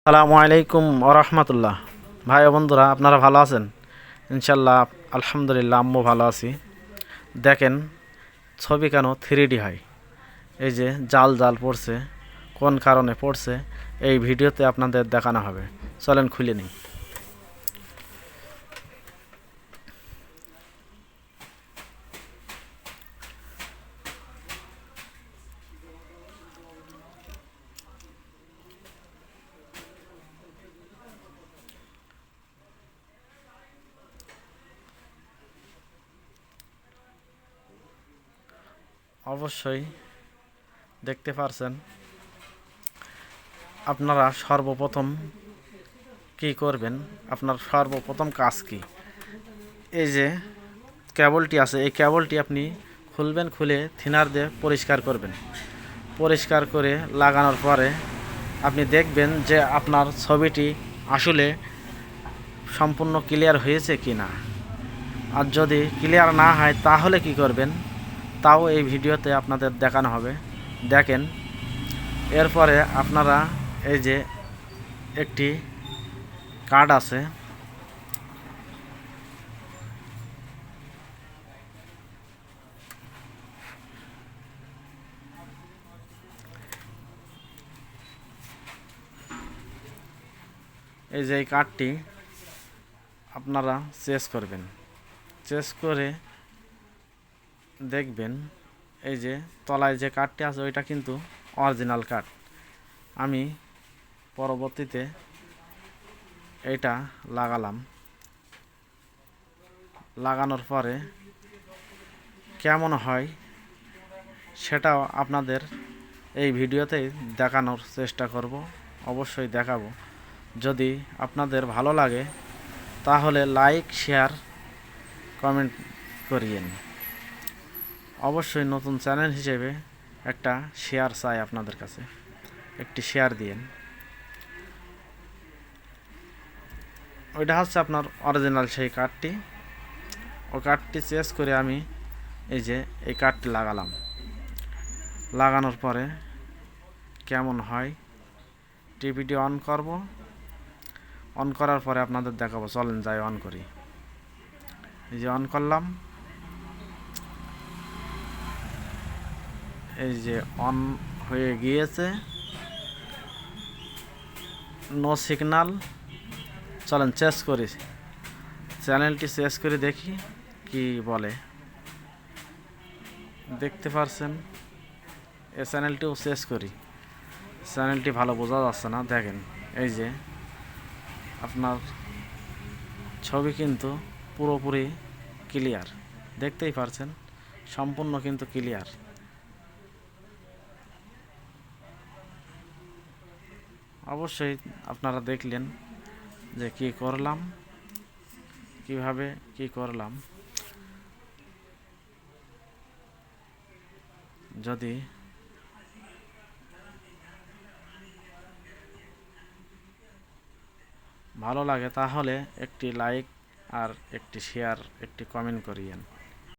আসসালামু আলাইকুম ওরহমতুল্লাহ। ভাই ও বন্ধুরা, আপনারা ভালো আছেন? ইনশাল্লাহ আলহামদুলিল্লাহ, আম্মু ভালো আছি। দেখেন, ছবি কেন 3D হয়? এই যে জাল জাল পড়ছে, কোন কারণে পড়ছে এই ভিডিওতে আপনাদের দেখানো হবে। চলেন খুলে নিই। অবশ্যই দেখতে পারছেন। আপনারা সর্বপ্রথম কি করবেন? আপনার সর্বপ্রথম কাজ কি? এই যে কেবলটি আছে, এই কেবলটি আপনি খুলবেন, খুলে থিনার দিয়ে পরিষ্কার করবেন। পরিষ্কার করে লাগানোর পরে আপনি দেখবেন যে আপনার ছবিটি আসলে সম্পূর্ণ ক্লিয়ার হয়েছে কি না। আর যদি ক্লিয়ার না হয় তাহলে কি করবেন, তাও এই ভিডিওতে আপনাদের দেখানো হবে। দেখেন, এরপরে আপনারা এই যে একটি কার্ড আছে, এই যে এই কার্ডটি আপনারা চেস করবেন। চেস করে দেখবেন এই যে তলায় যে কার্ডটি আছে ওইটা কিন্তু অরিজিনাল কার্ড। আমি পরবর্তীতে এটা লাগালাম। লাগানোর পরে কেমন হয় সেটাও আপনাদের এই ভিডিওতেই দেখানোর চেষ্টা করব। অবশ্যই দেখাবো। যদি আপনাদের ভালো লাগে তাহলে লাইক, শেয়ার, কমেন্ট করিয়েন। অবশ্যই নতুন চ্যানেল হিসেবে একটা শেয়ার চাই আপনাদের কাছে, একটি শেয়ার দিয়েন। ওইটা হচ্ছে আপনার অরিজিনাল সেই কার্ডটি। ওই কার্ডটি চেস করে আমি এই যে এই কার্ডটি লাগালাম। লাগানোর পরে কেমন হয় টিভিটি অন করব। অন করার পরে আপনাদের দেখাবো। চলেন যাই অন করি। এই যে অন করলাম। এই যে অন হয়ে গিয়েছে, নো সিগনাল। চলেন চেস করি, চ্যানেলটি চেস করে দেখি কি বলে। দেখতে পারছেন, এই চ্যানেলটিও চেস করি। চ্যানেলটি ভালো বোঝা যাচ্ছে না। দেখেন, এই যে আপনার ছবি কিন্তু পুরোপুরি ক্লিয়ার, দেখতেই পারছেন, সম্পূর্ণ কিন্তু ক্লিয়ার। অবশ্যই আপনারা দেখলেন যে কি করলাম, কিভাবে কি করলাম। যদি ভালো লাগে তাহলে একটি লাইক আর একটি শেয়ার, একটি কমেন্ট করিয়েন।